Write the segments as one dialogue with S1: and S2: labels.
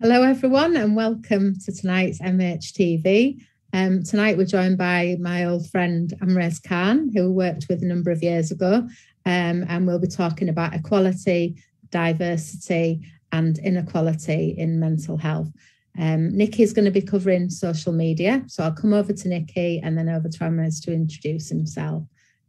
S1: Hello, everyone, and welcome to tonight's MHTV. Tonight, we're joined by my old friend Amraze Khan, who we worked with a number of years ago, and we'll be talking about equality, diversity, and inequality in mental health. Nicky is going to be covering social media, so I'll come over to Nicky and then over to Amraze to introduce himself.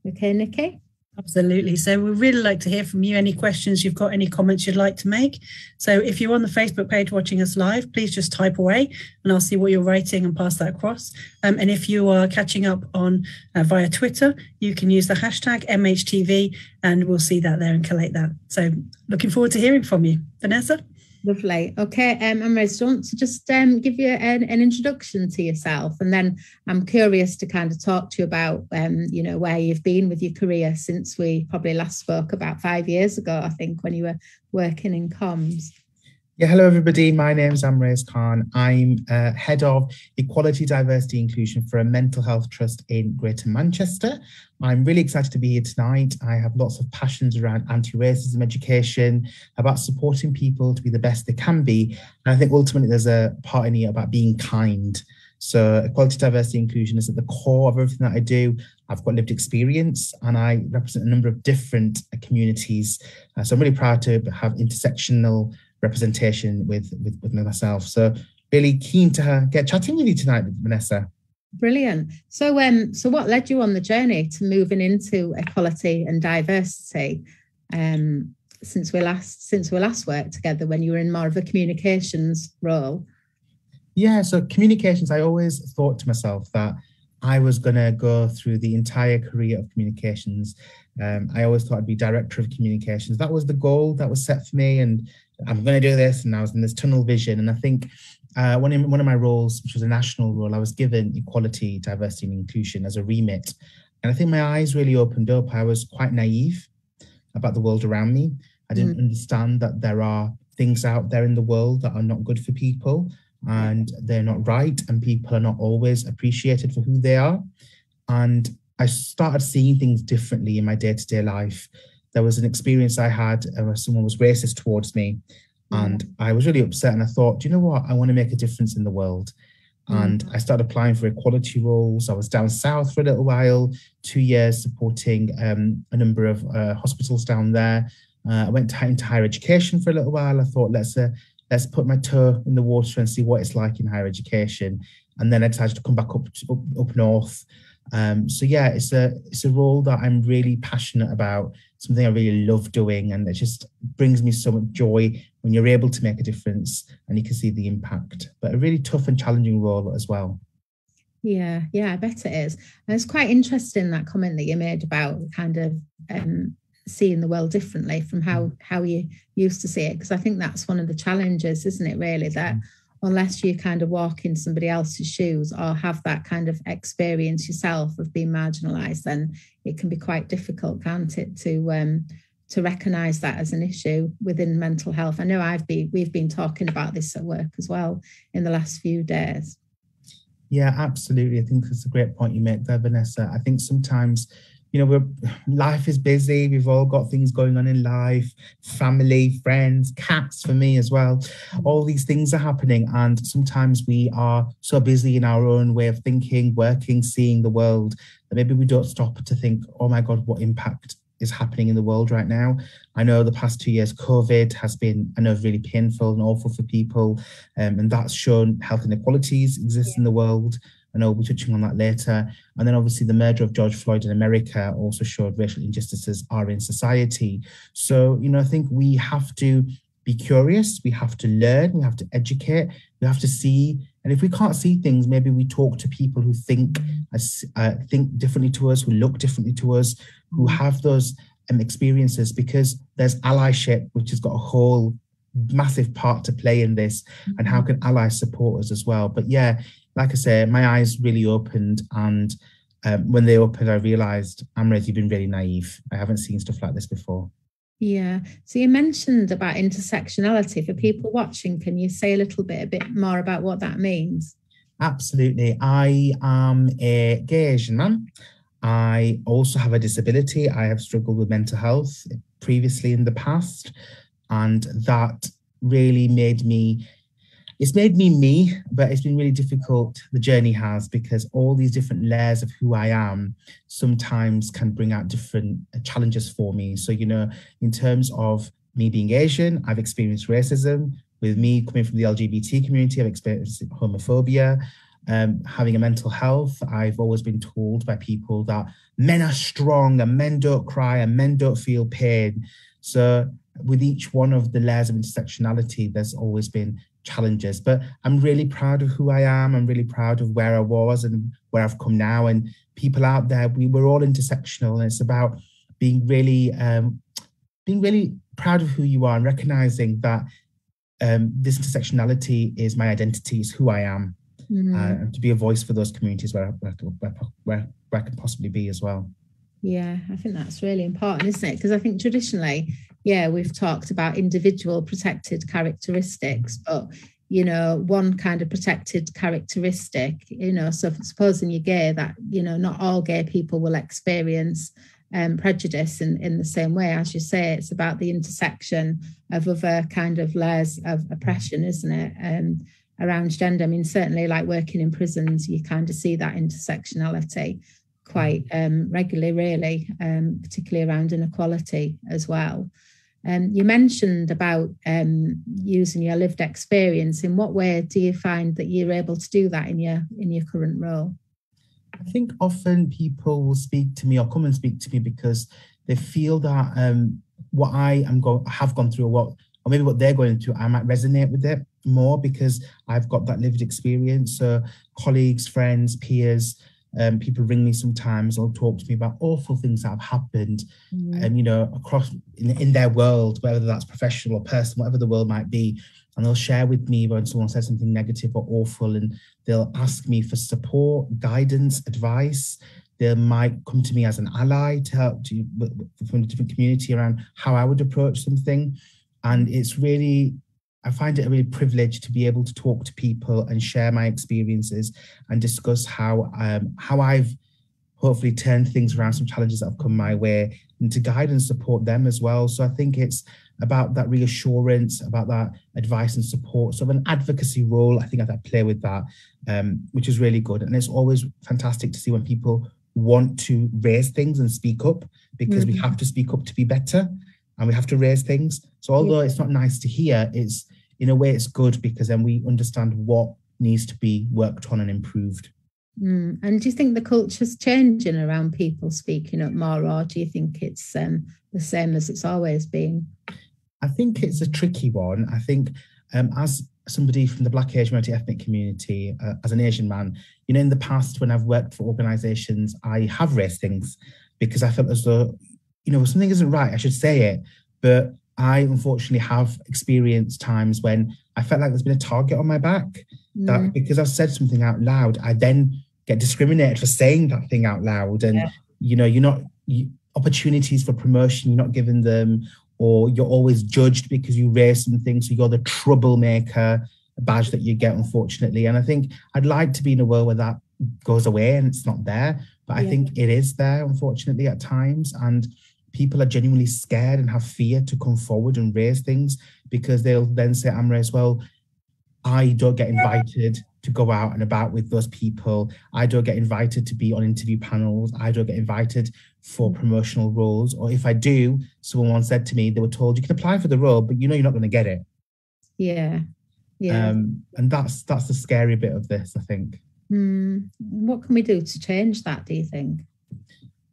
S1: Okay, Nicky?
S2: Absolutely. So we'd really like to hear from you. Any questions you've got, any comments you'd like to make. So if you're on the Facebook page watching us live, please just type away and I'll see what you're writing and pass that across. And if you are catching up on via Twitter, you can use the hashtag MHTV and we'll see that there and collate that. So looking forward to hearing from you. Vanessa?
S1: Lovely. Okay, Amraze, do you want to just give you an introduction to yourself? And then I'm curious to kind of talk to you about, where you've been with your career since we probably last spoke about 5 years ago, I think, when you were working in comms.
S3: Yeah, hello everybody. My name is Amraze Khan. I'm Head of Equality, Diversity, Inclusion for a mental health trust in Greater Manchester. I'm really excited to be here tonight. I have lots of passions around anti-racism education, about supporting people to be the best they can be. And I think ultimately there's a part in here about being kind. So equality, diversity, inclusion is at the core of everything that I do. I've got lived experience and I represent a number of different communities. So I'm really proud to have intersectional representation with myself. So really keen to get chatting with you tonight, Vanessa.
S1: Brilliant. So what led you on the journey to moving into equality and diversity since we last worked together when you were in more of a communications role?
S3: Yeah, so communications, I always thought to myself that I was going to go through the entire career of communications. I always thought I'd be director of communications. That was the goal that was set for me, and I'm going to do this. And I was in this tunnel vision. And I think one of my roles, which was a national role, I was given equality, diversity, and inclusion as a remit. And I think my eyes really opened up. I was quite naive about the world around me. I didn't understand that there are things out there in the world that are not good for people, and they're not right, and people are not always appreciated for who they are. And I started seeing things differently in my day-to-day life. There was an experience I had where someone was racist towards me, and I was really upset, and I thought, do you know what? I want to make a difference in the world. And I started applying for equality roles. I was down south for a little while, 2 years supporting a number of hospitals down there. I went into higher education for a little while. I thought, let's put my toe in the water and see what it's like in higher education. And then I decided to come back up north. So yeah, it's a role that I'm really passionate about, something I really love doing, and it just brings me so much joy when you're able to make a difference and you can see the impact. But a really tough and challenging role as well.
S1: Yeah, I bet it is. And it's quite interesting, that comment that you made about kind of seeing the world differently from how you used to see it, because I think that's one of the challenges, isn't it, really, that unless you kind of walk in somebody else's shoes or have that kind of experience yourself of being marginalised, then it can be quite difficult, can't it, to recognise that as an issue within mental health. I know we've been talking about this at work as well in the last few days.
S3: Yeah, absolutely. I think that's a great point you make there, Vanessa. I think sometimes, life is busy. We've all got things going on in life, family, friends, cats for me as well. All these things are happening. And sometimes we are so busy in our own way of thinking, working, seeing the world, that maybe we don't stop to think, oh my God, what impact is happening in the world right now. I know the past 2 years, COVID has been, really painful and awful for people. And that's shown health inequalities exist in the world. I know we'll be touching on that later. And then obviously the murder of George Floyd in America also showed racial injustices are in society. So, I think we have to be curious, we have to learn, we have to educate, we have to see. And if we can't see things, maybe we talk to people who think differently to us, who look differently to us, who have those experiences, because there's allyship, which has got a whole massive part to play in this. And how can allies support us as well? But yeah, like I say, my eyes really opened, and when they opened, I realised, Amraze, you've been really naive. I haven't seen stuff like this before.
S1: Yeah. So you mentioned about intersectionality. For people watching, can you say a bit more about what that means?
S3: Absolutely. I am a gay Asian man. I also have a disability. I have struggled with mental health previously in the past, and that really made me, it's made me, but it's been really difficult, the journey has, because all these different layers of who I am sometimes can bring out different challenges for me. So, you know, in terms of me being Asian, I've experienced racism. With me coming from the LGBT community, I've experienced homophobia. Having a mental health, I've always been told by people that men are strong and men don't cry and men don't feel pain. So with each one of the layers of intersectionality, there's always been challenges, but I'm really proud of who I am. I'm really proud of where I was and where I've come now. And people out there, we're all intersectional, and it's about being really proud of who you are and recognizing that this intersectionality is my identity, is who I am, and to be a voice for those communities where I can possibly be as well.
S1: Yeah, I think that's really important, isn't it? Because I think traditionally, yeah, we've talked about individual protected characteristics, but, you know, one kind of protected characteristic, you know, so supposing you're gay, that, you know, not all gay people will experience prejudice in the same way. As you say, it's about the intersection of other kind of layers of oppression, isn't it? Around gender. I mean, certainly like working in prisons, you kind of see that intersectionality quite regularly, really, particularly around inequality as well. You mentioned about using your lived experience. In what way do you find that you're able to do that in your current role?
S3: I think often people will speak to me or come and speak to me because they feel that what I have gone through, or maybe what they're going through, I might resonate with it more because I've got that lived experience. So colleagues, friends, peers, people ring me sometimes or talk to me about awful things that have happened, you know, across in their world, whether that's professional or personal, whatever the world might be. And they'll share with me when someone says something negative or awful, and they'll ask me for support, guidance, advice. They might come to me as an ally to help from a different community around how I would approach something. And it's really, I find it a really privilege to be able to talk to people and share my experiences and discuss how I've hopefully turned things around, some challenges that have come my way, and to guide and support them as well. So I think it's about that reassurance, about that advice and support, sort of an advocacy role. I think I play with that, which is really good. And it's always fantastic to see when people want to raise things and speak up, because we have to speak up to be better, and we have to raise things. So although it's not nice to hear, it's, in a way, it's good, because then we understand what needs to be worked on and improved.
S1: And do you think the culture's changing around people speaking up more, or do you think it's the same as it's always been?
S3: I think it's a tricky one. I think as somebody from the Black Asian minority ethnic community, as an Asian man, you know, in the past when I've worked for organisations, I have raised things because I felt as though, you know, if something isn't right, I should say it. But I unfortunately have experienced times when I felt like there's been a target on my back, that because I've said something out loud, I then get discriminated for saying that thing out loud. And, you know, opportunities for promotion, you're not given them, or you're always judged because you raise something. So you're the troublemaker badge that you get, unfortunately. And I think I'd like to be in a world where that goes away and it's not there. But I think it is there, unfortunately, at times. And people are genuinely scared and have fear to come forward and raise things, because they'll then say, Amraze, well, I don't get invited to go out and about with those people. I don't get invited to be on interview panels. I don't get invited for promotional roles. Or if I do, someone once said to me, they were told, you can apply for the role, but you know you're not going to get it.
S1: Yeah.
S3: And that's the scary bit of this, I think.
S1: What can we do to change that, do you think?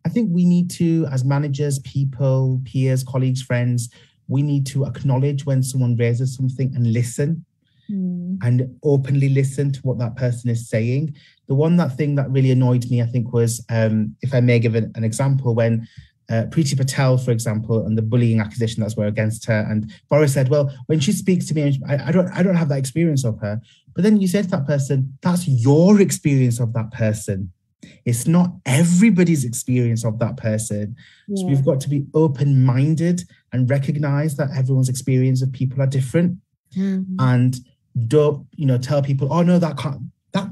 S3: I think we need to, as managers, people, peers, colleagues, friends, we need to acknowledge when someone raises something and listen. And openly listen to what that person is saying. The thing that really annoyed me, I think, was, if I may give an example, when Preeti Patel, for example, and the bullying accusation that's were against her, and Boris said, well, when she speaks to me, I don't have that experience of her. But then you said to that person, that's your experience of that person. It's not everybody's experience of that person. So we've got to be open-minded and recognize that everyone's experience of people are different. And don't, tell people, oh no, that can't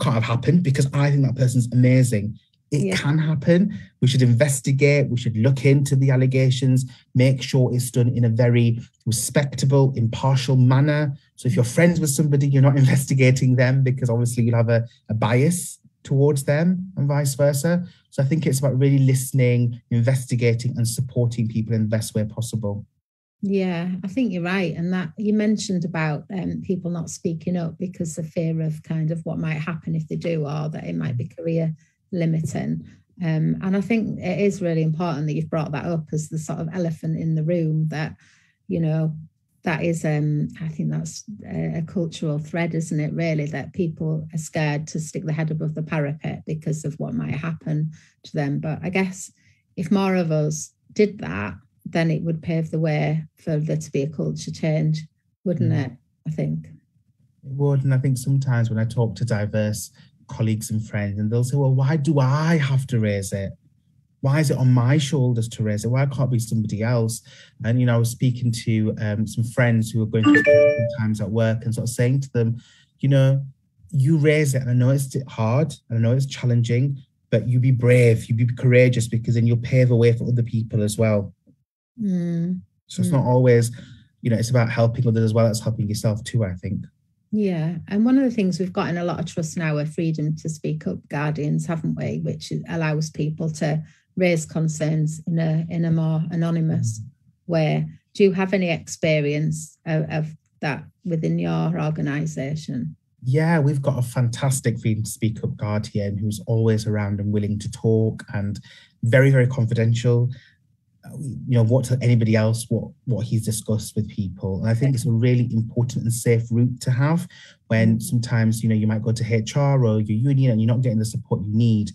S3: have happened because I think that person's amazing. It can happen. We should investigate. We should look into the allegations, make sure it's done in a very respectable, impartial manner. So if you're friends with somebody, you're not investigating them because obviously you'll have a bias towards them and vice versa. So I think it's about really listening, investigating and supporting people in the best way possible.
S1: Yeah, I think you're right. And that you mentioned about people not speaking up because of fear of kind of what might happen if they do, or that it might be career limiting. And I think it is really important that you've brought that up as the sort of elephant in the room, that, you know, that is, I think that's a cultural thread, isn't it, really, that people are scared to stick their head above the parapet because of what might happen to them. But I guess if more of us did that, then it would pave the way for there to be a culture change, wouldn't it, I think? It
S3: would. And I think sometimes when I talk to diverse colleagues and friends, and they'll say, well, why do I have to raise it? Why is it on my shoulders to raise it? Why can't it be somebody else? And, you know, I was speaking to some friends who are going through times at work and sort of saying to them, you know, you raise it, and I know it's hard, and I know it's challenging, but you be brave, you be courageous, because then you'll pave a way for other people as well. So it's not always, you know, it's about helping others as well as helping yourself too, I think.
S1: Yeah, and one of the things we've gotten a lot of trust now are freedom to speak up guardians, haven't we? Which allows people to raise concerns in a more anonymous way. Do you have any experience of that within your organisation?
S3: Yeah, we've got a fantastic freedom to speak up guardian who's always around and willing to talk, and very, very confidential. You know, what to anybody else, what he's discussed with people. And I think it's a really important and safe route to have when sometimes, you know, you might go to HR or your union and you're not getting the support you need.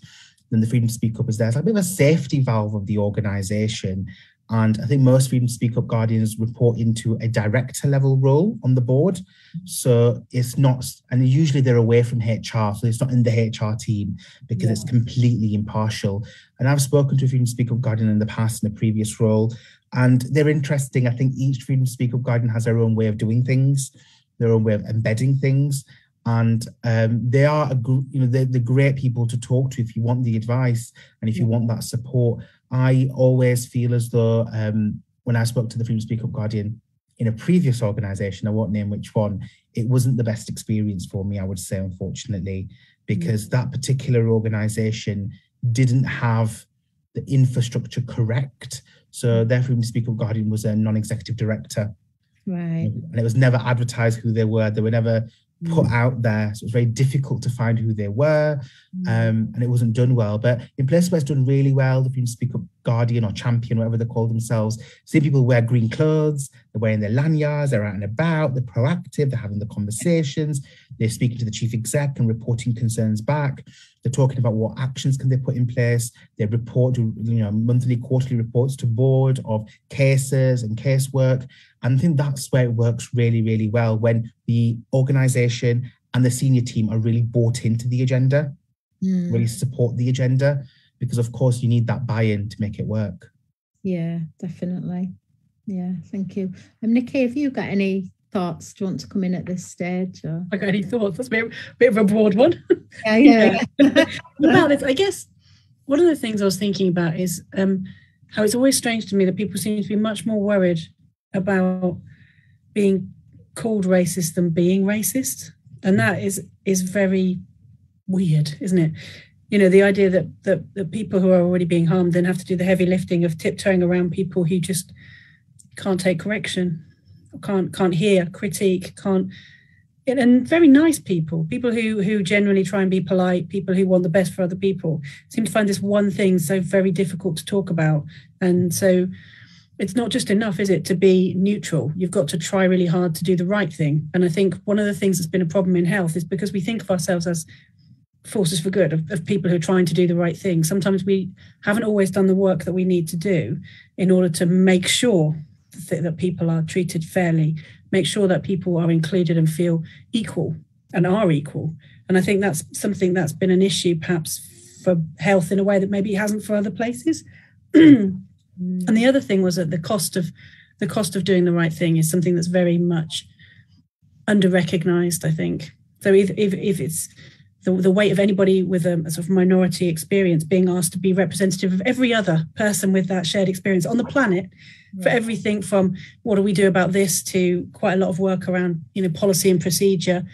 S3: Then the freedom to speak up is there. It's like a bit of a safety valve of the organisation. And I think most freedom to speak up guardians report into a director level role on the board. So it's not, and usually they're away from HR, so it's not in the HR team because it's completely impartial. And I've spoken to a freedom to speak up guardian in the past in a previous role, and they're interesting. I think each freedom to speak up guardian has their own way of doing things, their own way of embedding things. And they are, they're great people to talk to if you want the advice and if you want that support. I always feel as though when I spoke to the Freedom to Speak Up Guardian in a previous organisation, I won't name which one, it wasn't the best experience for me, I would say, unfortunately, because that particular organisation didn't have the infrastructure correct. So their Freedom to Speak Up Guardian was a non-executive director.
S1: Right.
S3: And it was never advertised who they were. They were never put out there. So it was very difficult to find who they were, and it wasn't done well. But in places where it's done really well, the Freedom to Speak Up Guardian or Champion, whatever they call themselves, see people wear green clothes, they're wearing their lanyards, they're out and about, they're proactive, they're having the conversations, they're speaking to the chief exec and reporting concerns back. They're talking about what actions can they put in place. They report, monthly, quarterly reports to board of cases and casework. And I think that's where it works really, really well, when the organisation and the senior team are really bought into the agenda, really support the agenda, because of course you need that buy-in to make it work.
S1: Yeah, definitely. Yeah, thank you. Nicky, have you got any thoughts? Do you want to come in at this stage? Or?
S2: I got any thoughts? That's a bit of a broad one.
S1: Yeah.
S2: About this, I guess one of the things I was thinking about is how it's always strange to me that people seem to be much more worried about being called racist than being racist. And that is very weird, isn't it? You know, the idea that people who are already being harmed then have to do the heavy lifting of tiptoeing around people who just can't take correction, can't hear critique, and very nice people who generally try and be polite, people who want the best for other people, seem to find this one thing so very difficult to talk about. And so it's not just enough, is it, to be neutral? You've got to try really hard to do the right thing. And I think one of the things that's been a problem in health is because we think of ourselves as forces for good, of people who are trying to do the right thing. Sometimes we haven't always done the work that we need to do in order to make sure that people are treated fairly, make sure that people are included and feel equal and are equal. And I think that's something that's been an issue perhaps for health in a way that maybe it hasn't for other places. And the other thing was that the cost of doing the right thing is something that's very much under-recognised, I think. So if it's the weight of anybody with a sort of minority experience being asked to be representative of every other person with that shared experience on the planet, for everything from what do we do about this to quite a lot of work around, policy and procedure,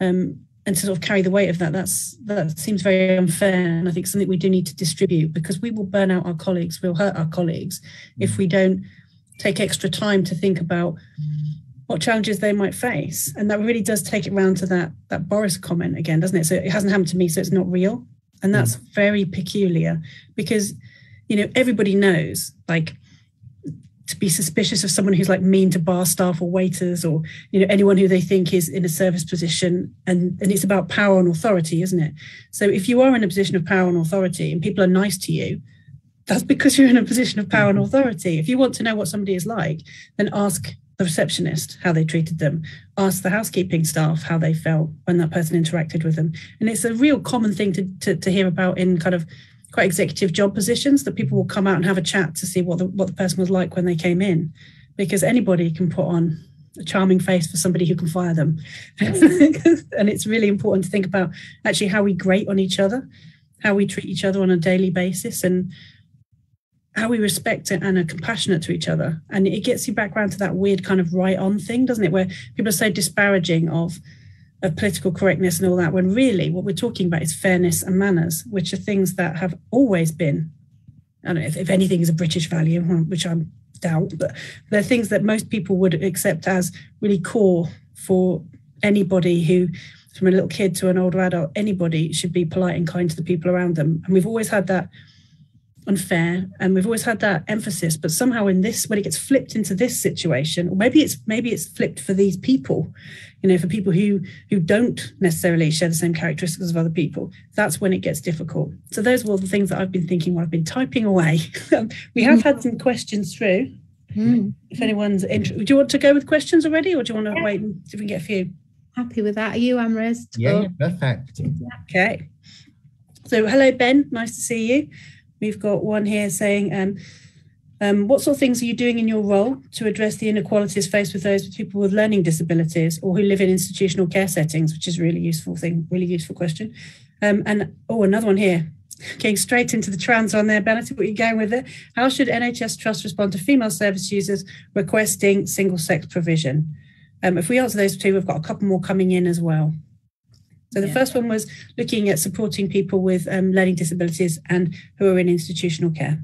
S2: and to sort of carry the weight of that seems very unfair. And I think something we do need to distribute, because we will burn out our colleagues, we'll hurt our colleagues if we don't take extra time to think about what challenges they might face. And that really does take it round to that Boris comment again, doesn't it? So it hasn't happened to me, so it's not real. And that's very peculiar, because, everybody knows, like, to be suspicious of someone who's like mean to bar staff or waiters, or, anyone who they think is in a service position. And it's about power and authority, isn't it? So if you are in a position of power and authority and people are nice to you, that's because you're in a position of power and authority. If you want to know what somebody is like, then ask the receptionist how they treated them, ask the housekeeping staff how they felt when that person interacted with them. And it's a real common thing to hear about in kind of quite executive job positions, that people will come out and have a chat to see what the person was like when they came in, because anybody can put on a charming face for somebody who can fire them. And it's really important to think about actually how we grate on each other, how we treat each other on a daily basis, and how we respect it and are compassionate to each other. And it gets you back around to that weird kind of right on thing, doesn't it? Where people are so disparaging of political correctness and all that, when really what we're talking about is fairness and manners, which are things that have always been, I don't know if anything is a British value, which I doubt, but they're things that most people would accept as really core for anybody who, from a little kid to an older adult, anybody should be polite and kind to the people around them. And we've always had that unfair, and we've always had that emphasis, but somehow in this, when it gets flipped into this situation, or maybe it's flipped for these people, for people who don't necessarily share the same characteristics of other people, that's when it gets difficult. So those were the things that I've been thinking while I've been typing away. We have had some questions through. If anyone's interested, do you want to go with questions already, or do you want to wait and see if we can get a few?
S1: Happy with that. Are you, Amraze?
S3: Yeah, perfect.
S2: Okay. So hello, Ben. Nice to see you. We've got one here saying, what sort of things are you doing in your role to address the inequalities faced with those with people with learning disabilities or who live in institutional care settings, which is a really useful question. And another one here, going straight into the trans one there, Ben, I see what you're going with it. How should NHS Trust respond to female service users requesting single-sex provision? If we answer those two, we've got a couple more coming in as well. So the first one was looking at supporting people with learning disabilities and who are in institutional care.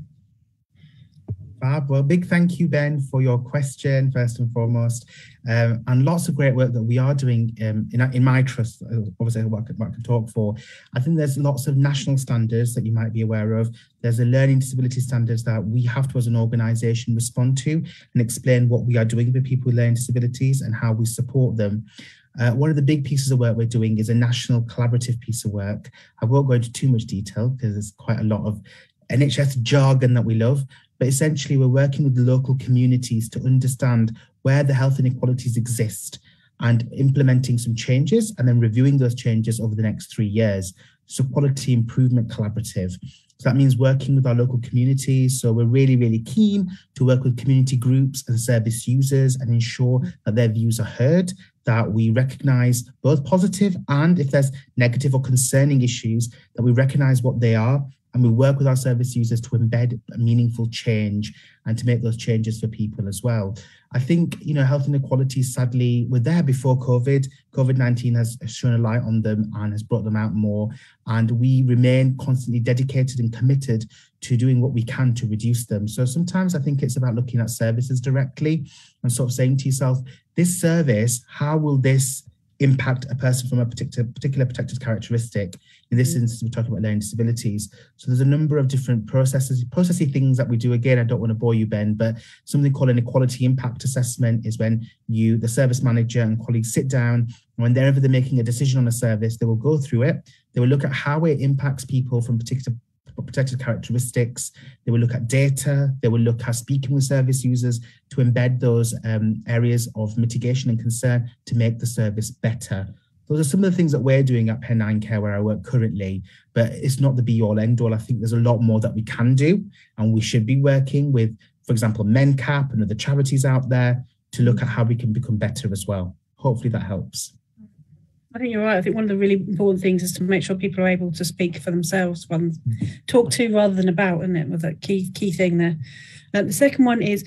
S3: Fab. Well, big thank you, Ben, for your question, first and foremost. And lots of great work that we are doing in my trust, obviously what I can talk for. I think there's lots of national standards that you might be aware of. There's a learning disability standards that we have to, as an organisation, respond to and explain what we are doing with people with learning disabilities and how we support them. One of the big pieces of work we're doing is a national collaborative piece of work. I won't go into too much detail because there's quite a lot of NHS jargon that we love, but essentially we're working with the local communities to understand where the health inequalities exist and implementing some changes and then reviewing those changes over the next 3 years. So Quality Improvement Collaborative. So that means working with our local communities. So we're really, really keen to work with community groups and service users and ensure that their views are heard, that we recognise both positive and if there's negative or concerning issues, that we recognise what they are, and we work with our service users to embed a meaningful change and to make those changes for people as well. I think, health inequalities, sadly, were there before COVID. COVID-19 has shone a light on them and has brought them out more. And we remain constantly dedicated and committed to doing what we can to reduce them. So sometimes I think it's about looking at services directly and sort of saying to yourself, this service, how will this impact a person from a particular protected characteristic? In this instance, we're talking about learning disabilities. So there's a number of different processy things that we do. Again, I don't want to bore you, Ben, but something called an equality impact assessment is when the service manager and colleagues sit down, and whenever they're making a decision on a service, they will go through it. They will look at how it impacts people from particular protected characteristics. They will look at data. They will look at speaking with service users to embed those areas of mitigation and concern to make the service better. Those are some of the things that we're doing at Pennine Care, where I work currently, but it's not the be-all, end-all. I think there's a lot more that we can do, and we should be working with, for example, MenCap and other charities out there to look at how we can become better as well. Hopefully that helps.
S2: I think you're right. I think one of the really important things is to make sure people are able to speak for themselves, talk to rather than about, isn't it? With a key thing there. The second one is,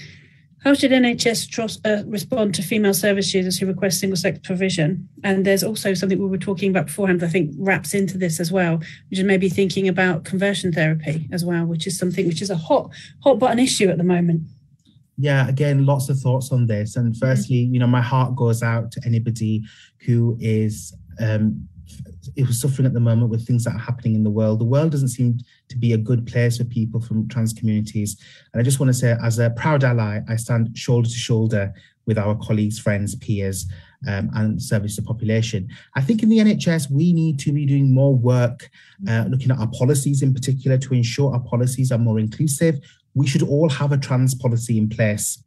S2: how should NHS respond to female service users who request single-sex provision? And there's also something we were talking about beforehand, I think wraps into this as well, which is maybe thinking about conversion therapy as well, which is something which is a hot button issue at the moment.
S3: Yeah, again, lots of thoughts on this. And firstly, my heart goes out to anybody who is suffering at the moment with things that are happening in the world. The world doesn't seem to be a good place for people from trans communities. And I just want to say, as a proud ally, I stand shoulder to shoulder with our colleagues, friends, peers, and service to the population. I think in the NHS, we need to be doing more work, looking at our policies in particular, to ensure our policies are more inclusive. We should all have a trans policy in place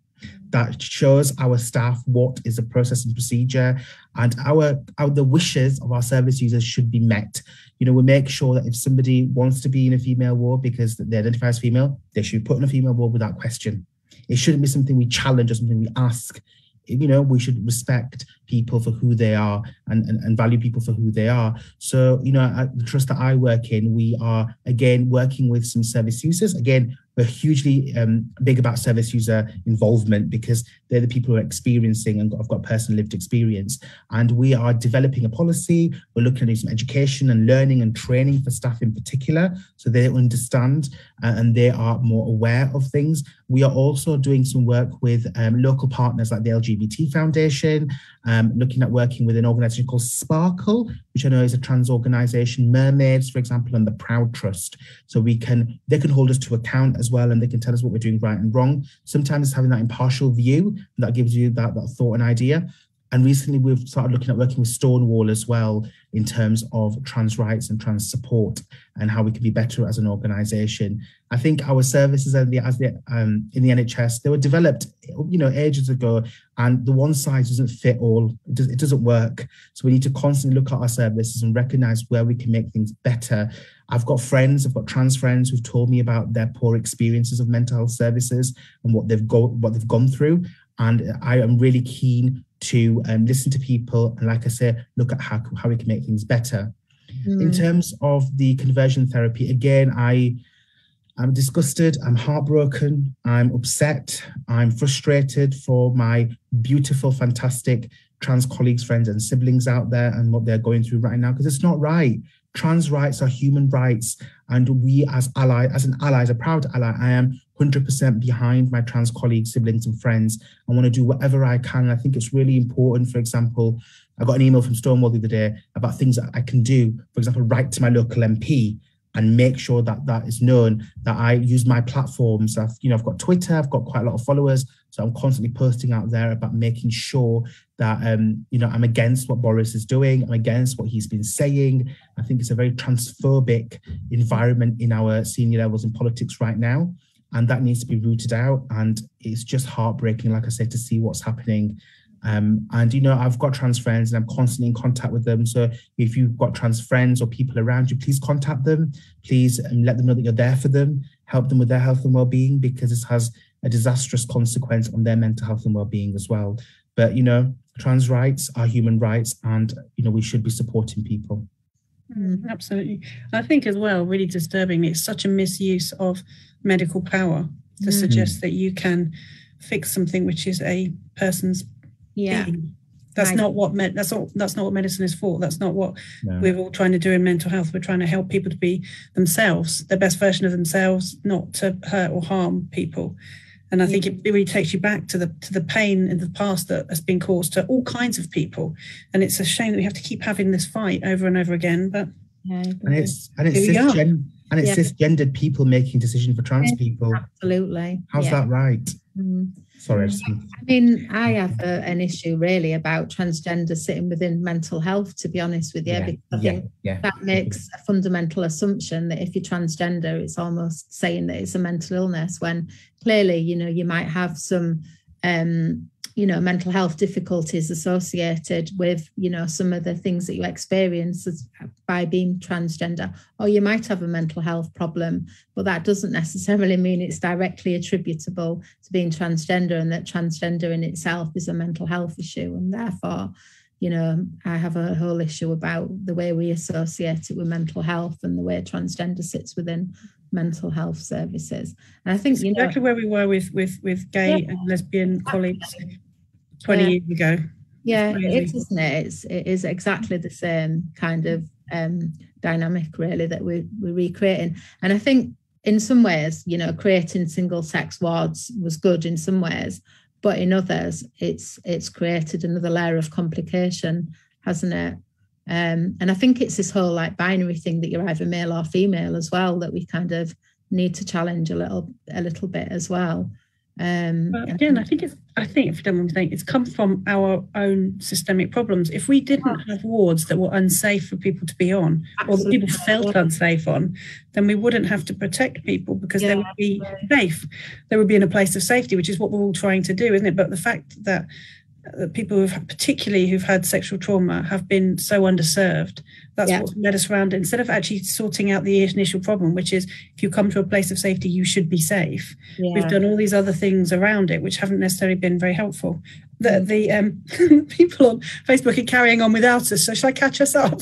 S3: that shows our staff what is the process and procedure, and the wishes of our service users should be met. We make sure that if somebody wants to be in a female ward because they identify as female, they should be put in a female ward without question. It shouldn't be something we challenge or something we ask. We should respect people for who they are and value people for who they are. So, at the trust that I work in, we are, again, working with some service users. Again, we're hugely big about service user involvement because they're the people who are experiencing and have got personal lived experience. And we are developing a policy. We're looking at some education and learning and training for staff in particular, so they understand and they are more aware of things. We are also doing some work with local partners like the LGBT Foundation, looking at working with an organisation called Sparkle, which I know is a trans organisation, Mermaids, for example, and the Proud Trust. So they can hold us to account as well, and they can tell us what we're doing right and wrong. Sometimes it's having that impartial view that gives you that thought and idea. And recently we've started looking at working with Stonewall as well in terms of trans rights and trans support and how we can be better as an organisation. I think our services in the NHS, they were developed, ages ago, and the one size doesn't fit all. It doesn't work. So we need to constantly look at our services and recognise where we can make things better. I've got trans friends who've told me about their poor experiences of mental health services and what they've gone through. And I am really keen to listen to people and, like I say, look at how we can make things better. In terms of the conversion therapy, again, I'm disgusted, I'm heartbroken, I'm upset, I'm frustrated for my beautiful, fantastic trans colleagues, friends and siblings out there and what they're going through right now, because it's not right. Trans rights are human rights, and we as an ally, as a proud ally, I am 100% behind my trans colleagues, siblings and friends. I want to do whatever I can. I think it's really important. For example, I got an email from Stonewall the other day about things that I can do. For example, write to my local MP and make sure that is known, that I use my platforms. I've got Twitter, I've got quite a lot of followers, so I'm constantly posting out there about making sure that I'm against what Boris is doing, I'm against what he's been saying. I think it's a very transphobic environment in our senior levels in politics right now, and that needs to be rooted out. And it's just heartbreaking, like I said, to see what's happening. I've got trans friends and I'm constantly in contact with them. So if you've got trans friends or people around you, please contact them. Please let them know that you're there for them. Help them with their health and well-being, because this has a disastrous consequence on their mental health and well-being as well. But, trans rights are human rights, and, we should be supporting people.
S2: Absolutely. I think as well, really disturbing, it's such a misuse of medical power to suggest that you can fix something which is a person's being. That's not what medicine is for. That's not what we're all trying to do in mental health. We're trying to help people to be themselves, the best version of themselves, not to hurt or harm people. And I think it really takes you back to the pain in the past that has been caused to all kinds of people. And it's a shame that we have to keep having this fight over and over again. But
S3: it's cisgendered people making decisions for trans people.
S1: Absolutely.
S3: How's that right? Sorry.
S1: I have an issue really about transgender sitting within mental health, to be honest with you, because I think that makes a fundamental assumption that if you're transgender, it's almost saying that it's a mental illness, when clearly, you might have some, mental health difficulties associated with, some of the things that you experience by being transgender, or you might have a mental health problem, but that doesn't necessarily mean it's directly attributable to being transgender, and that transgender in itself is a mental health issue. And therefore, you know, I have a whole issue about the way we associate it with mental health and the way transgender sits within mental health services. And I think,
S2: it's exactly where we were with gay and lesbian colleagues 20 years ago.
S1: Yeah, it is, isn't it? It is exactly the same kind of dynamic, really, that we're recreating. And I think in some ways, you know, creating single sex wards was good in some ways, but in others, it's created another layer of complication, hasn't it? And I think it's this whole like binary thing that you're either male or female as well, that we kind of need to challenge a little bit as well.
S2: Again, I think if you don't mind me saying, it's come from our own systemic problems. If we didn't have wards that were unsafe for people to be on, or that people felt unsafe on, then we wouldn't have to protect people, because they would be safe. They would be in a place of safety, which is what we're all trying to do, isn't it? But the fact that people who've had sexual trauma have been so underserved, that's what's led us around, instead of actually sorting out the initial problem, which is if you come to a place of safety, you should be safe. We've done all these other things around it, which haven't necessarily been very helpful. The people on Facebook are carrying on without us, so shall I catch us up?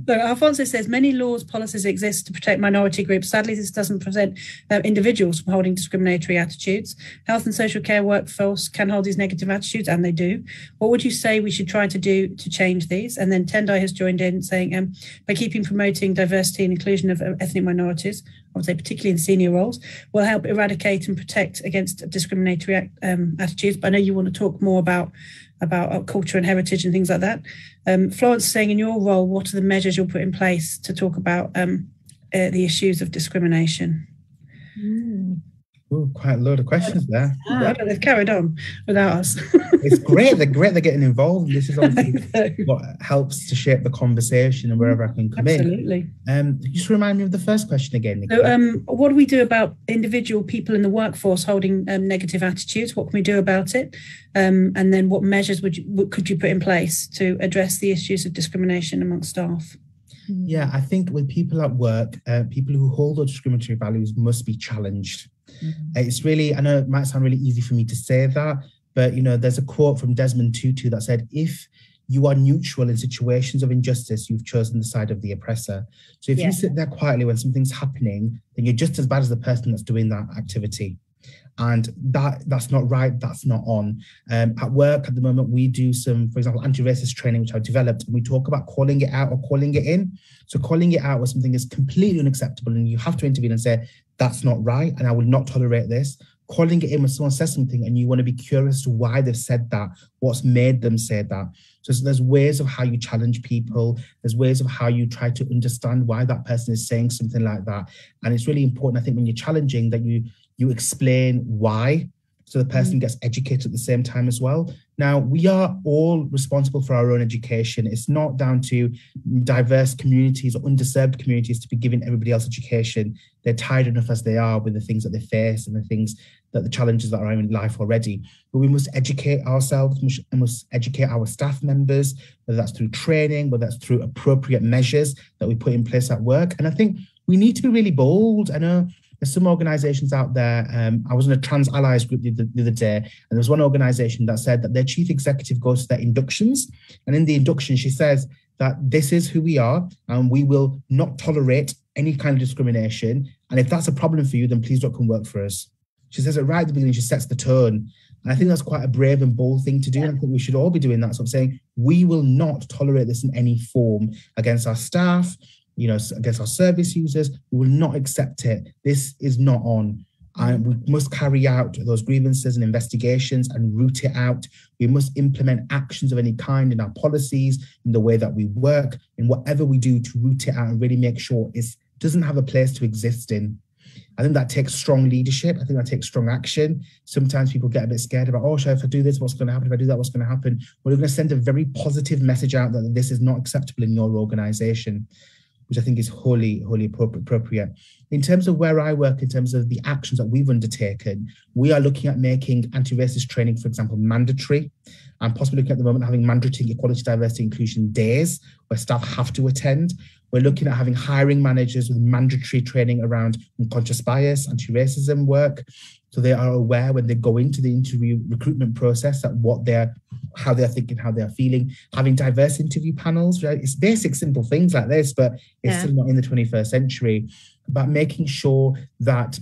S2: So Alfonso says many laws, policies exist to protect minority groups. Sadly, this doesn't prevent individuals from holding discriminatory attitudes. Health and social care workforce can hold these negative attitudes, and they do. What would you say we should try to do to change these? And then Tendai has joined in saying, by promoting diversity and inclusion of ethnic minorities, I would say particularly in senior roles, will help eradicate and protect against discriminatory attitudes. But I know you want to talk more about culture and heritage and things like that. Florence is saying, in your role, what are the measures you'll put in place to talk about the issues of discrimination?
S3: Ooh, quite a load of questions there.
S2: They've carried on without us.
S3: It's great. They're getting involved. This is obviously what helps to shape the conversation and wherever I can come
S2: Absolutely.
S3: in. Just remind me of the first question again, Nicky.
S2: So, what do we do about individual people in the workforce holding negative attitudes? What can we do about it? And then what measures could you put in place to address the issues of discrimination amongst staff?
S3: Yeah, I think with people at work, people who hold those discriminatory values must be challenged. It's really, I know it might sound really easy for me to say that, but you know, there's a quote from Desmond Tutu that said, if you are neutral in situations of injustice, you've chosen the side of the oppressor. So if you sit there quietly when something's happening, then you're just as bad as the person that's doing that activity. And that's not right, that's not on. At work at the moment, we do some, for example, anti-racist training, which I've developed, and we talk about calling it out or calling it in. So calling it out when something is completely unacceptable and you have to intervene and say, that's not right, and I will not tolerate this. Calling it in when someone says something and you want to be curious to why they've said that, what's made them say that. So there's ways of how you challenge people. There's ways of how you try to understand why that person is saying something like that. And it's really important, I think, when you're challenging, that you explain why, so the person gets educated at the same time as well. Now, we are all responsible for our own education. It's not down to diverse communities or underserved communities to be giving everybody else education. They're tired enough as they are with the things that they face and the challenges that are in life already. But we must educate ourselves, we must educate our staff members, whether that's through training, whether that's through appropriate measures that we put in place at work. And I think we need to be really bold. I know there's some organizations out there. I was in a trans allies group the other day, and there was one organization that said that their chief executive goes to their inductions. And in the induction, she says that this is who we are, and we will not tolerate any kind of discrimination. And if that's a problem for you, then please don't come work for us. She says it right at the beginning, she sets the tone. And I think that's quite a brave and bold thing to do. And I think we should all be doing that. So I'm saying we will not tolerate this in any form against our staff, you know, against our service users. We will not accept it. This is not on. And we must carry out those grievances and investigations and root it out. We must implement actions of any kind in our policies, in the way that we work, in whatever we do to root it out and really make sure it doesn't have a place to exist in. I think that takes strong leadership. I think that takes strong action. Sometimes people get a bit scared about, oh, if I do this, what's going to happen? If I do that, what's going to happen? We're going to send a very positive message out that this is not acceptable in your organization, which I think is wholly appropriate. In terms of where I work, in terms of the actions that we've undertaken, we are looking at making anti-racist training, for example, mandatory, and possibly looking at the moment having mandatory equality, diversity, inclusion days where staff have to attend. We're looking at having hiring managers with mandatory training around unconscious bias, anti-racism work, so they are aware when they go into the interview recruitment process that what they're how they're thinking, how they're feeling, having diverse interview panels, right? It's basic, simple things like this, but it's still not in the 21st century. But making sure that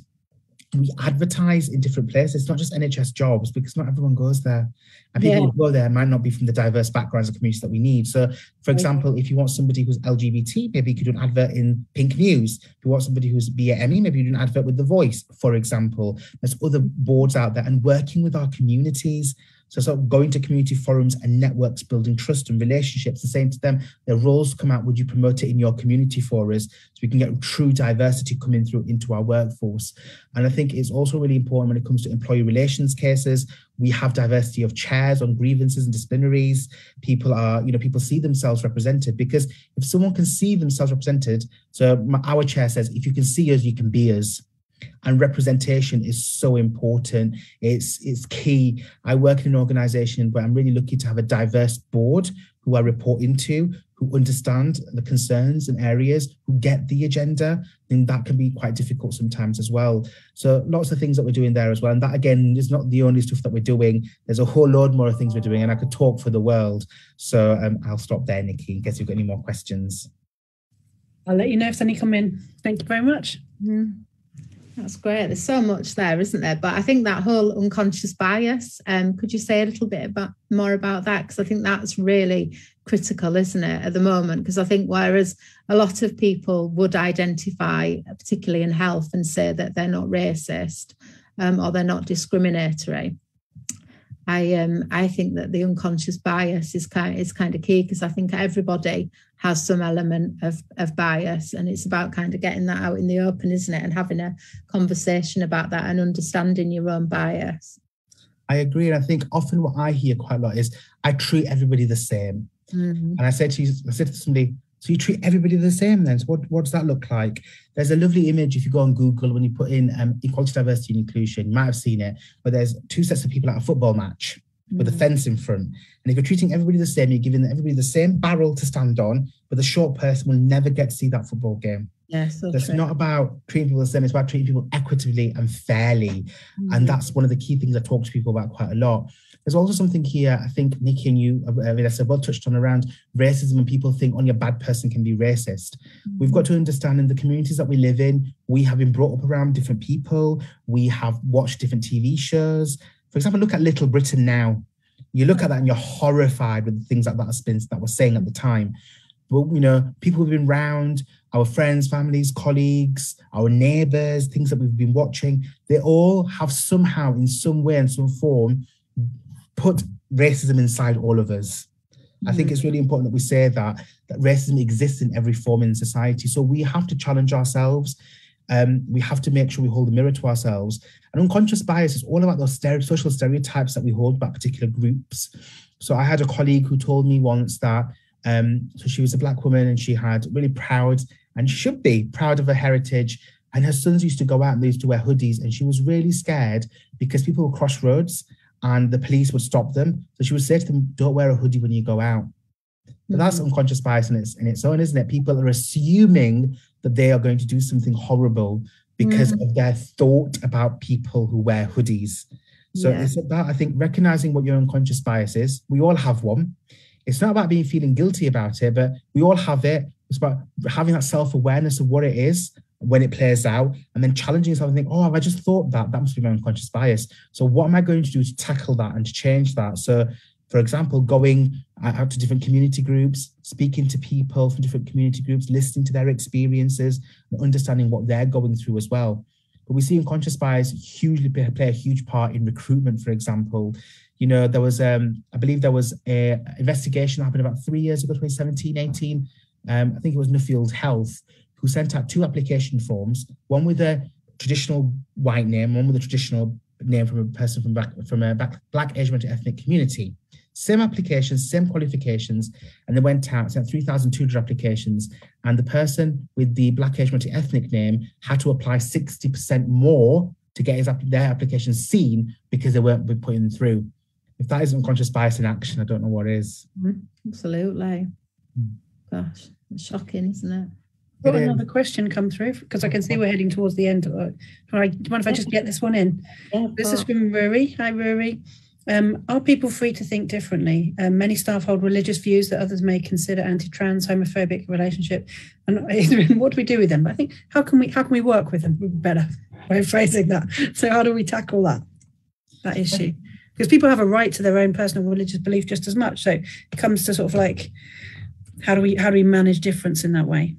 S3: we advertise in different places, not just NHS jobs, because not everyone goes there. And people who go there might not be from the diverse backgrounds and communities that we need. So, for example, if you want somebody who's LGBT, maybe you could do an advert in Pink News. If you want somebody who's BAME, maybe you do an advert with The Voice, for example. There's other boards out there, and working with our communities. So sort of going to community forums and networks, building trust and relationships, and saying to them, their roles come out, would you promote it in your community for us, so we can get true diversity coming through into our workforce. And I think it's also really important when it comes to employee relations cases. We have diversity of chairs on grievances and disciplinaries. People are, people see themselves represented, because if someone can see themselves represented, so our chair says, if you can see us, you can be us. And representation is so important. It's key. I work in an organization where I'm really lucky to have a diverse board who I report into, who understand the concerns and areas, who get the agenda, and that can be quite difficult sometimes as well. So lots of things that we're doing there as well. And that, again, is not the only stuff that we're doing. There's a whole load more of things we're doing, and I could talk for the world. So I'll stop there, Nicky, in case you've got any more questions.
S2: I'll let you know if any come in. Thank you very much.
S1: Mm-hmm. That's great. There's so much there, isn't there? But I think that whole unconscious bias, could you say a little bit more about that? Because I think that's really critical, isn't it, at the moment? Because I think whereas a lot of people would identify, particularly in health, and say that they're not racist or they're not discriminatory, I think that the unconscious bias is kind of key, because I think everybody has some element of bias, and it's about kind of getting that out in the open, isn't it? And having a conversation about that and understanding your own bias.
S3: I agree. And I think often what I hear quite a lot is, I treat everybody the same. Mm-hmm. And I said to somebody, so you treat everybody the same then? So what does that look like? There's a lovely image if you go on Google, when you put in equality, diversity and inclusion, you might have seen it, but there's two sets of people at a football match with a fence in front. And if you're treating everybody the same, you're giving everybody the same barrel to stand on, but the short person will never get to see that football game.
S1: Yeah, so
S3: it's not about treating people the same, it's about treating people equitably and fairly. And that's one of the key things I talk to people about quite a lot. There's also something here, I think Nicky and you, Vanessa, both touched on around racism, and people think only a bad person can be racist. We've got to understand, in the communities that we live in, we have been brought up around different people. We have watched different TV shows. For example, look at Little Britain now. You look at that and you're horrified with the things like that were saying at the time. But, people who've been around, our friends, families, colleagues, our neighbours, things that we've been watching, they all have somehow, in some way and some form, put racism inside all of us. I think it's really important that we say that racism exists in every form in society. So we have to challenge ourselves. We have to make sure we hold a mirror to ourselves. And unconscious bias is all about those social stereotypes that we hold about particular groups. So I had a colleague who told me once that, so she was a Black woman, and she had really proud, and should be proud, of her heritage. And her sons used to go out and they used to wear hoodies, and she was really scared because people would cross roads and the police would stop them. So she would say to them, don't wear a hoodie when you go out. But that's unconscious bias in its own, isn't it? People are assuming that they are going to do something horrible because of their thought about people who wear hoodies. So it's about, I think, recognizing what your unconscious bias is. We all have one. It's not about feeling guilty about it, but we all have it. It's about having that self-awareness of what it is when it plays out, and then challenging yourself and think, oh, have I just thought that? That must be my unconscious bias. So what am I going to do to tackle that and to change that? So, for example, going out to different community groups, speaking to people from different community groups, listening to their experiences, and understanding what they're going through as well. But we see unconscious bias hugely play a huge part in recruitment, for example. There was, I believe there was an investigation that happened about 3 years ago, 2017, 18. I think it was Nuffield Health, who sent out 2 application forms, one with a traditional white name, one with a traditional name from a person from a Black Asian ethnic community. Same applications, same qualifications, and they went out, sent 3,200 applications, and the person with the Black Asian ethnic name had to apply 60% more to get their application seen because they weren't putting them through. If that isn't unconscious bias in action, I don't know what is.
S1: Absolutely. Gosh, it's shocking, isn't it?
S2: Got another question come through, because I can see we're heading towards the end. Do you mind if I just get this one in?
S1: Yeah,
S2: this is from Rory. Hi, Rory. Are people free to think differently? Many staff hold religious views that others may consider anti-trans, homophobic relationship. And what do we do with them? I think how can we work with them? Better way of phrasing that. So how do we tackle that issue? Because people have a right to their own personal religious belief just as much. So it comes to sort of like, how do we manage difference in that way?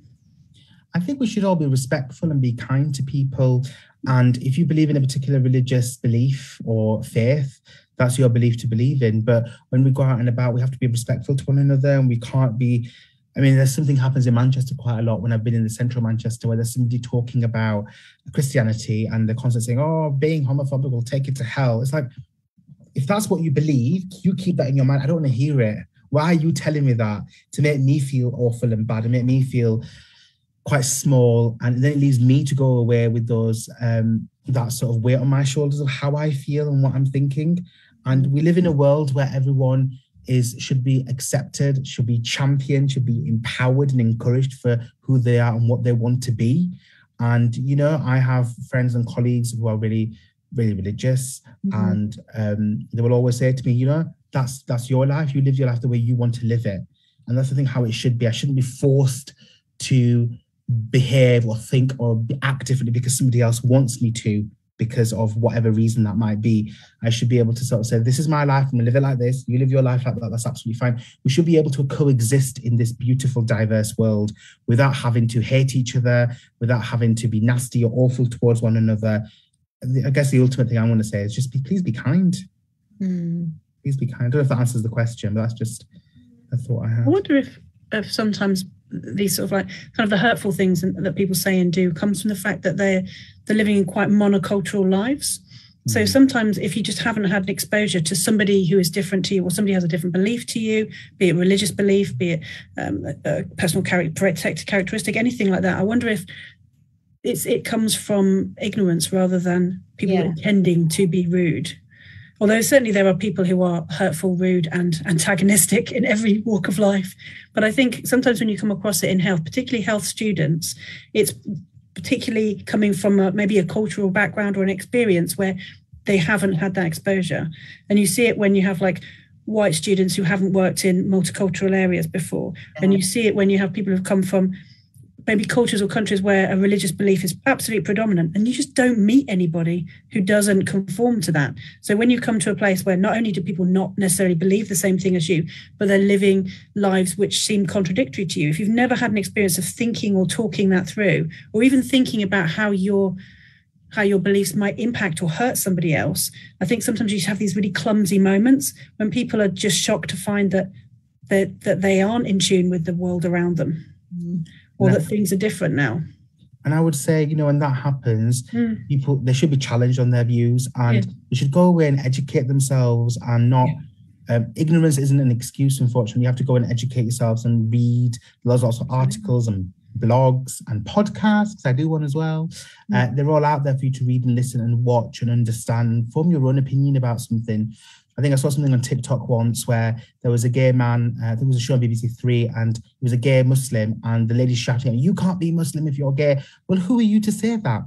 S3: I think we should all be respectful and be kind to people. And if you believe in a particular religious belief or faith, that's your belief to believe in. But when we go out and about, we have to be respectful to one another, and we can't be, I mean, there's something happens in Manchester quite a lot when I've been in the central Manchester, where there's somebody talking about Christianity and they're constantly saying, oh, being homophobic will take it to hell. It's like, if that's what you believe, you keep that in your mind. I don't want to hear it. Why are you telling me that? To make me feel awful and bad and make me feel quite small, and then it leaves me to go away with those that sort of weight on my shoulders of how I feel and what I'm thinking. And we live in a world where everyone should be accepted, should be championed, should be empowered and encouraged for who they are and what they want to be. And you know, I have friends and colleagues who are really, really religious, and they will always say to me, you know, that's your life. You live your life the way you want to live it, and that's I think how it should be. I shouldn't be forced to behave or think or act differently because somebody else wants me to, because of whatever reason that might be. I should be able to sort of say, this is my life, I'm gonna live it like this, you live your life like that, that's absolutely fine. We should be able to coexist in this beautiful, diverse world without having to hate each other, without having to be nasty or awful towards one another. I guess the ultimate thing I want to say is just please be kind. Please be kind. I don't know if that answers the question, but that's just a thought I have. I
S2: wonder if sometimes these sort of like kind of the hurtful things that people say and do comes from the fact that they're living in quite monocultural lives. So sometimes if you just haven't had an exposure to somebody who is different to you, or somebody has a different belief to you, be it religious belief, be it a personal protected characteristic, anything like that, I wonder if it comes from ignorance rather than people intending to be rude. Although certainly there are people who are hurtful, rude and antagonistic in every walk of life. But I think sometimes when you come across it in health, particularly health students, it's particularly coming from maybe a cultural background or an experience where they haven't had that exposure. And you see it when you have like white students who haven't worked in multicultural areas before. And you see it when you have people who've come from maybe cultures or countries where a religious belief is absolutely predominant, and you just don't meet anybody who doesn't conform to that. So when you come to a place where not only do people not necessarily believe the same thing as you, but they're living lives which seem contradictory to you, if you've never had an experience of thinking or talking that through, or even thinking about how your beliefs might impact or hurt somebody else, I think sometimes you just have these really clumsy moments when people are just shocked to find that they aren't in tune with the world around them. Or that things are different now.
S3: And I would say, you know, when that happens, people, they should be challenged on their views, and they should go away and educate themselves, and not, ignorance isn't an excuse, unfortunately. You have to go and educate yourselves and read. There's lots of articles and blogs and podcasts. I do one as well. They're all out there for you to read and listen and watch and understand, form your own opinion about something. I think I saw something on TikTok once where there was a gay man, I think it was a show on BBC Three, and he was a gay Muslim, and the lady shouting, you can't be Muslim if you're gay. Well, who are you to say that?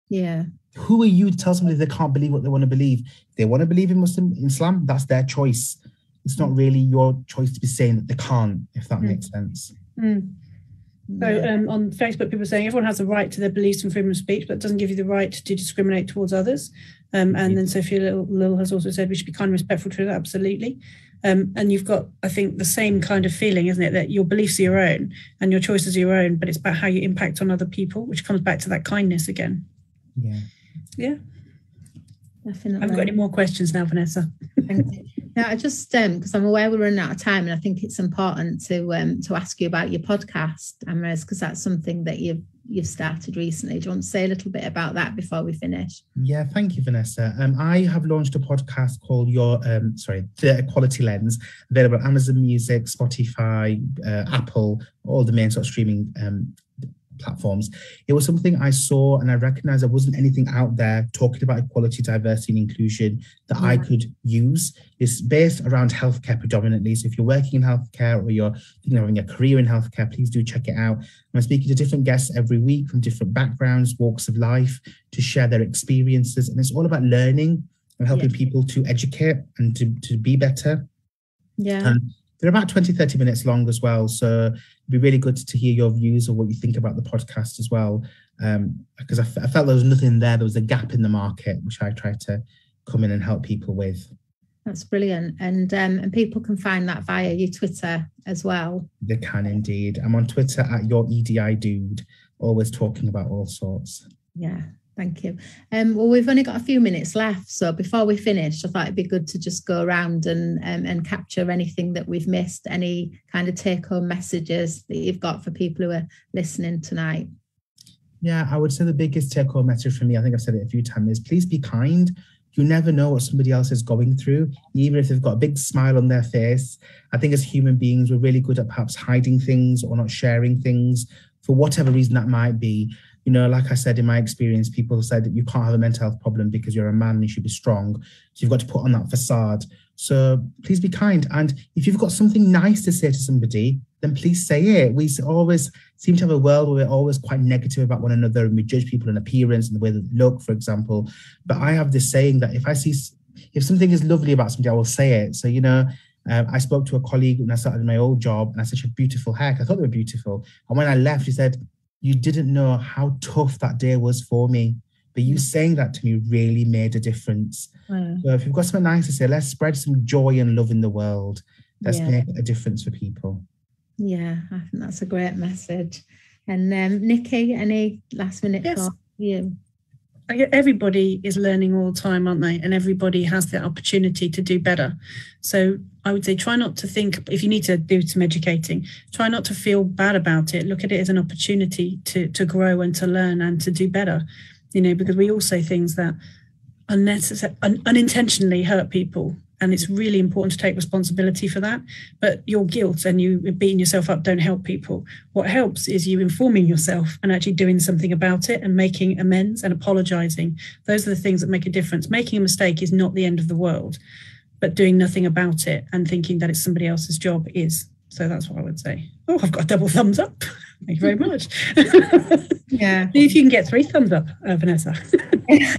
S1: Yeah.
S3: Who are you to tell somebody they can't believe what they want to believe? If they want to believe in Islam, that's their choice. It's not really your choice to be saying that they can't, if that makes sense.
S2: So on Facebook, people are saying everyone has a right to their beliefs and freedom of speech, but it doesn't give you the right to discriminate towards others. And then Sophia Lil has also said we should be kind and respectful to that, absolutely. And you've got, I think, the same kind of feeling, isn't it, that your beliefs are your own and your choices are your own, but it's about how you impact on other people, which comes back to that kindness again. Yeah. Definitely. I haven't got any more questions now, Vanessa.
S1: Thank you. Now, I just because I'm aware we're running out of time, and I think it's important to ask you about your podcast, Amraze, because that's something that you've started recently. Do you want to say a little bit about that before we finish?
S3: Yeah, thank you, Vanessa. I have launched a podcast called The Equality Lens, available on Amazon Music, Spotify, Apple, all the main sort of streaming platforms. It was something I saw and I recognized there wasn't anything out there talking about equality, diversity and inclusion that I could use. It's based around healthcare predominantly. So if you're working in healthcare or you're thinking of having a career in healthcare, please do check it out. I'm speaking to different guests every week from different backgrounds, walks of life, to share their experiences. And it's all about learning and helping people to educate and to be better.
S1: Yeah.
S3: And they're about 20, 30 minutes long as well. So it'd be really good to hear your views or what you think about the podcast as well. Because I felt there was nothing there. There was a gap in the market, which I tried to come in and help people with.
S1: That's brilliant. And people can find that via your Twitter as well.
S3: They can indeed. I'm on Twitter at YourEDIDude, always talking about all sorts.
S1: Yeah. Thank you. Well, we've only got a few minutes left. So before we finish, I thought it'd be good to just go around and capture anything that we've missed, any kind of take-home messages that you've got for people who are listening tonight.
S3: Yeah, I would say the biggest take-home message for me, I think I've said it a few times, is please be kind. You never know what somebody else is going through, even if they've got a big smile on their face. I think as human beings, we're really good at perhaps hiding things or not sharing things for whatever reason that might be. You know, like I said, in my experience, people have said that you can't have a mental health problem because you're a man and you should be strong. So you've got to put on that facade. So please be kind. And if you've got something nice to say to somebody, then please say it. We always seem to have a world where we're always quite negative about one another and we judge people in appearance and the way they look, for example. But I have this saying that if something is lovely about somebody, I will say it. So, you know, I spoke to a colleague when I started my old job and I said, she had beautiful hair. I thought they were beautiful. And when I left, she said, you didn't know how tough that day was for me. But you saying that to me really made a difference. So if you've got something nice to say, let's spread some joy and love in the world. Let's make a difference for people. Yeah,
S1: I think that's a great message. And Nicky, any last minute thoughts for you?
S2: Everybody is learning all the time, aren't they? And everybody has the opportunity to do better. So I would say try not to think, if you need to do some educating, try not to feel bad about it. Look at it as an opportunity to grow and to learn and to do better, you know, because we all say things that unintentionally hurt people. And it's really important to take responsibility for that. But your guilt and you beating yourself up don't help people. What helps is you informing yourself and actually doing something about it and making amends and apologizing. Those are the things that make a difference. Making a mistake is not the end of the world, but doing nothing about it and thinking that it's somebody else's job is. So that's what I would say. Oh, I've got a double thumbs up. Thank you very much.
S1: Yeah.
S2: See if you can get 3 thumbs up, Vanessa.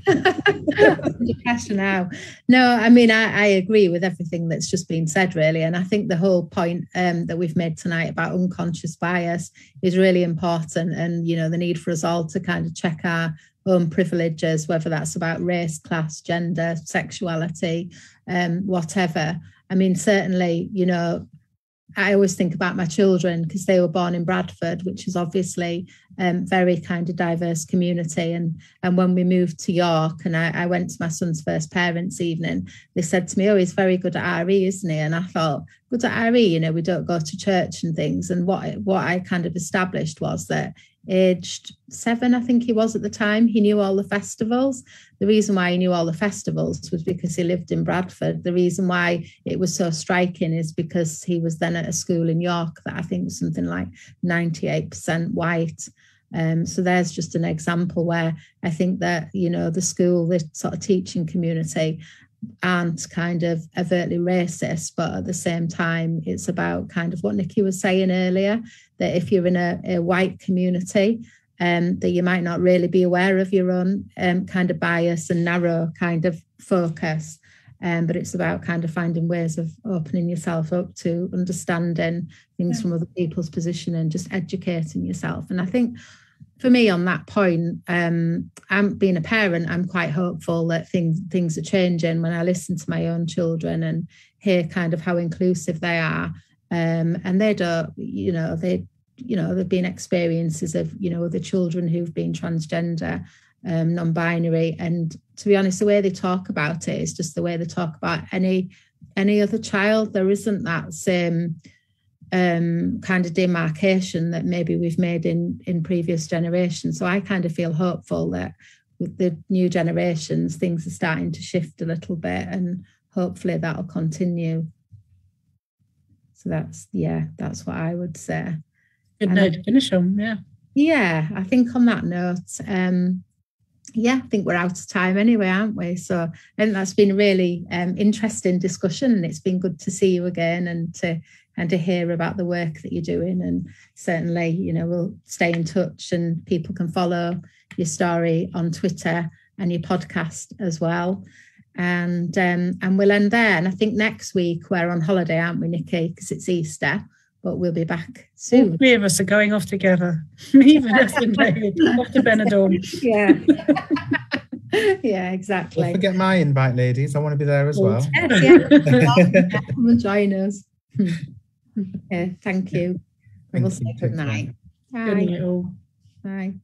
S1: Under pressure now. No, I mean, I agree with everything that's just been said, really. And I think the whole point that we've made tonight about unconscious bias is really important. And, you know, the need for us all to kind of check our own privileges, whether that's about race, class, gender, sexuality, whatever. I mean, certainly, you know, I always think about my children because they were born in Bradford, which is obviously very kind of diverse community. And when we moved to York and I went to my son's first parents' evening, they said to me, oh, he's very good at RE, isn't he? And I thought, good at RE, you know, we don't go to church and things. And what I kind of established was that aged 7, I think he was at the time, he knew all the festivals. The reason why he knew all the festivals was because he lived in Bradford. The reason why it was so striking is because he was then at a school in York that I think was something like 98% white. So there's just an example where I think that, you know, the school, the sort of teaching community aren't kind of overtly racist, but at the same time, it's about kind of what Nicky was saying earlier, that if you're in a white community, that you might not really be aware of your own kind of bias and narrow kind of focus. But it's about kind of finding ways of opening yourself up to understanding things from other people's position and just educating yourself. And I think for me on that point, I'm being a parent, I'm quite hopeful that things are changing when I listen to my own children and hear kind of how inclusive they are. And they don't, there've been experiences of, you know, other children who've been transgender, non-binary. And to be honest, the way they talk about it is just the way they talk about any other child. There isn't that same kind of demarcation that maybe we've made in previous generations. So I kind of feel hopeful that with the new generations, things are starting to shift a little bit and hopefully that'll continue. So that's what I would say.
S2: Good note to finish on, yeah.
S1: Yeah, I think on that note, I think we're out of time anyway, aren't we? So I think that's been a really interesting discussion and it's been good to see you again and to hear about the work that you're doing. And certainly, you know, we'll stay in touch and people can follow your story on Twitter and your podcast as well. And we'll end there. And I think next week we're on holiday, aren't we, Nicky? Because it's Easter, but we'll be back soon.
S2: All three of us are going off together. Me, Vanessa, and David, off to Benidorm.
S1: Yeah. Yeah, exactly.
S3: Don't forget my invite, ladies. I want to be there as well.
S1: Yes, yeah. Come and join us. Okay, thank you. And we'll say good night.
S2: Good night all.
S1: Bye.